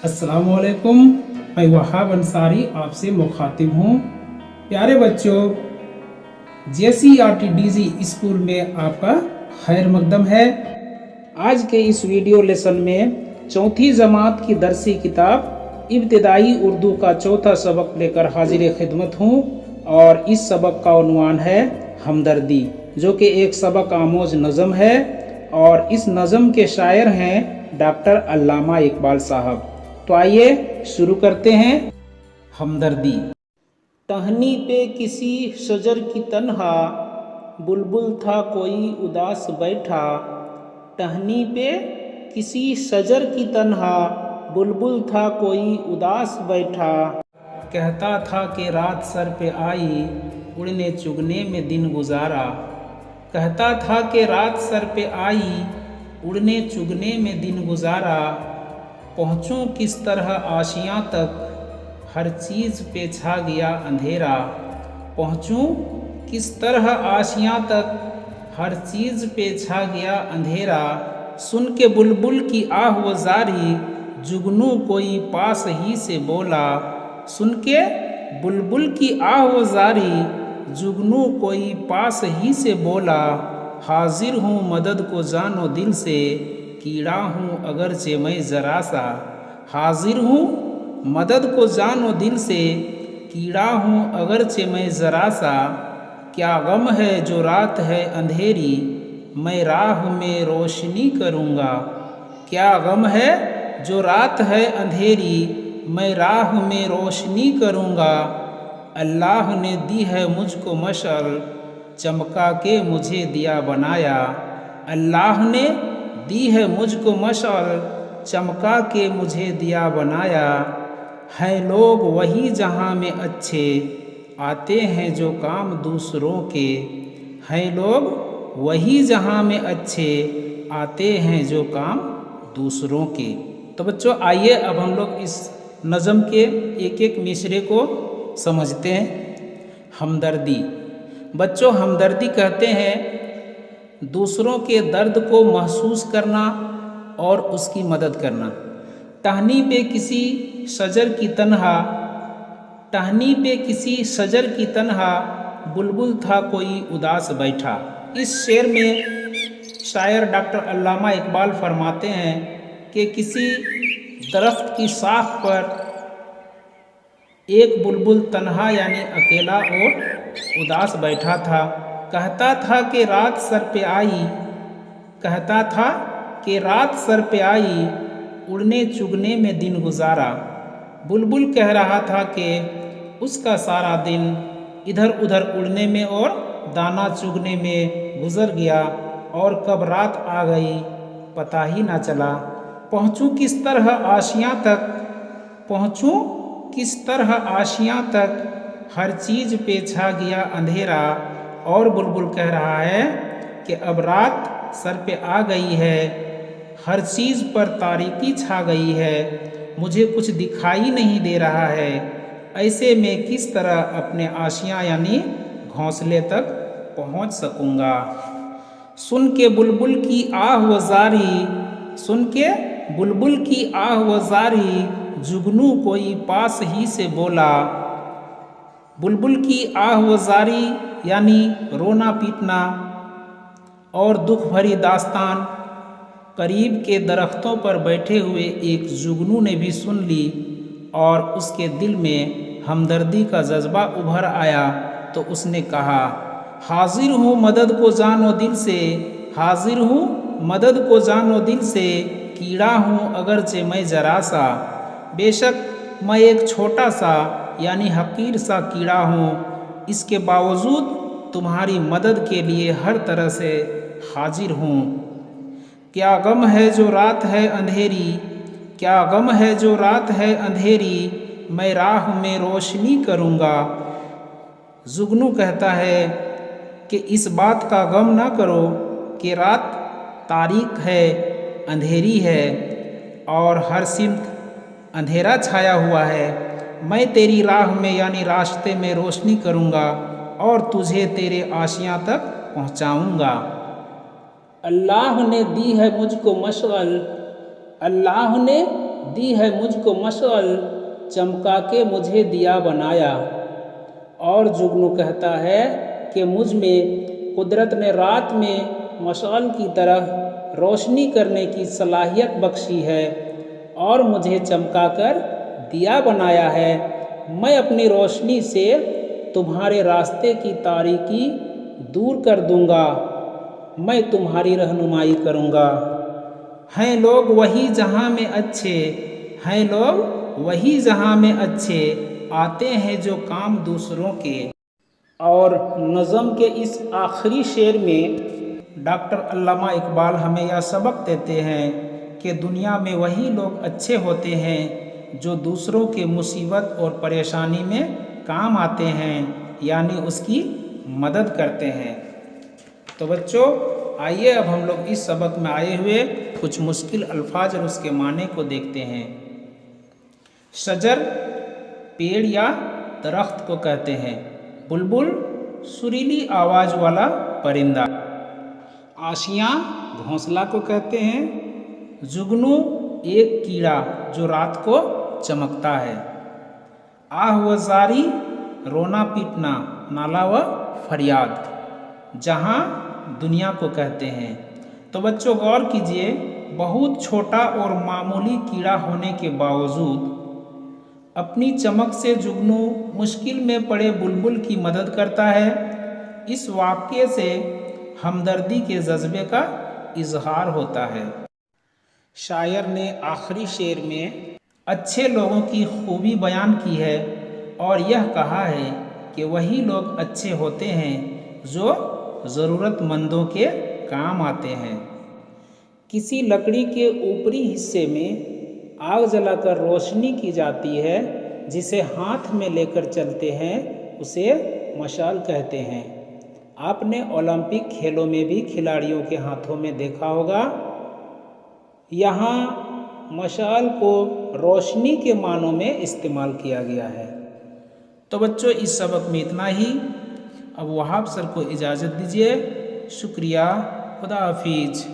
अस्सलामुअलैकुम। मैं वहाब अंसारी आपसे मुखातिब हूँ। प्यारे बच्चों, JCRT स्कूल में आपका खैर मकदम है। आज के इस वीडियो लेसन में चौथी जमात की दरसी किताब इब्तिदाई उर्दू का चौथा सबक लेकर हाजिर खिदमत हूँ और इस सबक का उन्वान है हमदर्दी, जो कि एक सबक आमोज नज़म है और इस नज़म के शायर हैं डॉक्टर अल्लामा इकबाल साहब। तो आइए शुरू करते हैं। हमदर्दी। टहनी पे किसी शजर की तन्हा, बुलबुल था कोई उदास बैठा। टहनी पे किसी शजर की तन्हा, बुलबुल था कोई उदास बैठा। कहता था कि रात सर पे आई, उड़ने चुगने में दिन गुजारा। कहता था कि रात सर पे आई, उड़ने चुगने में दिन गुजारा। पहुँचूं किस तरह आशियाँ तक, हर चीज़ पे छा गया अंधेरा। पहुँचूं किस तरह आशियाँ तक, हर चीज़ पे छा गया अंधेरा। सुन के बुलबुल की आह वो जारी, जुगनू कोई पास ही से बोला। सुन के बुलबुल की आह वो जारी, जुगनू कोई पास ही से बोला। हाजिर हूँ मदद को जानो दिल से, कीड़ा हूँ अगरचे मैं ज़रा सा। हाजिर हूँ मदद को जानो दिल से, कीड़ा हूँ अगरचे मैं ज़रा सा। क्या गम है जो रात है अंधेरी, मैं राह में रोशनी करूँगा। क्या गम है जो रात है अंधेरी, मैं राह में रोशनी करूँगा। अल्लाह ने दी है मुझको मशअल, चमका के मुझे दिया बनाया। अल्लाह ने दी है मुझको मशअल, चमका के मुझे दिया बनाया। हैं लोग वही जहाँ में अच्छे, आते हैं जो काम दूसरों के। हैं लोग वही जहाँ में अच्छे, आते हैं जो काम दूसरों के। तो बच्चों आइए अब हम लोग इस नज़म के एक एक मिसरे को समझते हैं। हमदर्दी। बच्चों हमदर्दी कहते हैं दूसरों के दर्द को महसूस करना और उसकी मदद करना। टहनी पे किसी शजर की तन्हा, टहनी पे किसी शजर की तन्हा, बुलबुल था कोई उदास बैठा। इस शेर में शायर डॉक्टर अल्लामा इकबाल फरमाते हैं कि किसी दरख्त की शाख पर एक बुलबुल तन्हा यानी अकेला और उदास बैठा था। कहता था कि रात सर पे आई, कहता था कि रात सर पे आई, उड़ने चुगने में दिन गुजारा। बुलबुल कह रहा था कि उसका सारा दिन इधर उधर उड़ने में और दाना चुगने में गुजर गया और कब रात आ गई पता ही ना चला। पहुँचूं किस तरह आशियाँ तक, पहुँचूं किस तरह आशियाँ तक, हर चीज़ पे छा गया अंधेरा। और बुलबुल कह रहा है कि अब रात सर पे आ गई है, हर चीज़ पर तारीकी छा गई है, मुझे कुछ दिखाई नहीं दे रहा है। ऐसे में किस तरह अपने आशियाँ यानी घोंसले तक पहुँच सकूँगा। सुन के बुलबुल की आह व जारी, सुन के बुलबुल की आह व जारी, जुगनू कोई पास ही से बोला। बुलबुल की आह व जारी यानी रोना पीटना और दुख भरी दास्तान करीब के दरख्तों पर बैठे हुए एक जुगनू ने भी सुन ली और उसके दिल में हमदर्दी का जज्बा उभर आया। तो उसने कहा, हाजिर हूँ मदद को जानो दिल से, हाजिर हूँ मदद को जानो दिल से, कीड़ा हूँ अगरचे मैं ज़रा सा। बेशक मैं एक छोटा सा यानी हकीर सा कीड़ा हूँ, इसके बावजूद तुम्हारी मदद के लिए हर तरह से हाजिर हूँ। क्या गम है जो रात है अंधेरी, क्या गम है जो रात है अंधेरी, मैं राह में रोशनी करूँगा। जुगनू कहता है कि इस बात का गम ना करो कि रात तारीक है, अंधेरी है और हर सिमत अंधेरा छाया हुआ है। मैं तेरी राह में यानी रास्ते में रोशनी करूँगा और तुझे तेरे आशियाँ तक पहुँचाऊँगा। अल्लाह ने दी है मुझको मशअल, अल्लाह ने दी है मुझको मशाल, चमका के मुझे दिया बनाया। और जुगनू कहता है कि मुझ में कुदरत ने रात में मशाल की तरह रोशनी करने की सलाहियत बख्शी है और मुझे चमकाकर दिया बनाया है। मैं अपनी रोशनी से तुम्हारे रास्ते की तारीकी दूर कर दूंगा, मैं तुम्हारी रहनुमाई करूंगा। हैं लोग वही जहां में अच्छे, हैं लोग वही जहां में अच्छे, आते हैं जो काम दूसरों के। और नज़म के इस आखिरी शेर में डॉक्टर अल्लामा इकबाल हमें यह सबक देते हैं कि दुनिया में वही लोग अच्छे होते हैं जो दूसरों के मुसीबत और परेशानी में काम आते हैं, यानी उसकी मदद करते हैं। तो बच्चों, आइए अब हम लोग इस सबक में आए हुए कुछ मुश्किल अल्फाज और उसके माने को देखते हैं। शजर पेड़ या दरख्त को कहते हैं। बुलबुल सुरीली आवाज़ वाला परिंदा। आशियाँ घोंसला को कहते हैं। जुगनू एक कीड़ा जो रात को चमकता है। आह व ज़ारी रोना पीटना, नाला व फरियाद, जहाँ दुनिया को कहते हैं। तो बच्चों गौर कीजिए, बहुत छोटा और मामूली कीड़ा होने के बावजूद अपनी चमक से जुगनू मुश्किल में पड़े बुलबुल की मदद करता है। इस वाक़ये से हमदर्दी के जज्बे का इजहार होता है। शायर ने आखिरी शेर में अच्छे लोगों की खूबी बयान की है और यह कहा है कि वही लोग अच्छे होते हैं जो ज़रूरतमंदों के काम आते हैं। किसी लकड़ी के ऊपरी हिस्से में आग जलाकर रोशनी की जाती है, जिसे हाथ में लेकर चलते हैं उसे मशाल कहते हैं। आपने ओलंपिक खेलों में भी खिलाड़ियों के हाथों में देखा होगा। यहाँ मशाल को रोशनी के मानों में इस्तेमाल किया गया है। तो बच्चों, इस सबक में इतना ही। अब वहाब सर को इजाज़त दीजिए। शुक्रिया। खुदा हाफिज।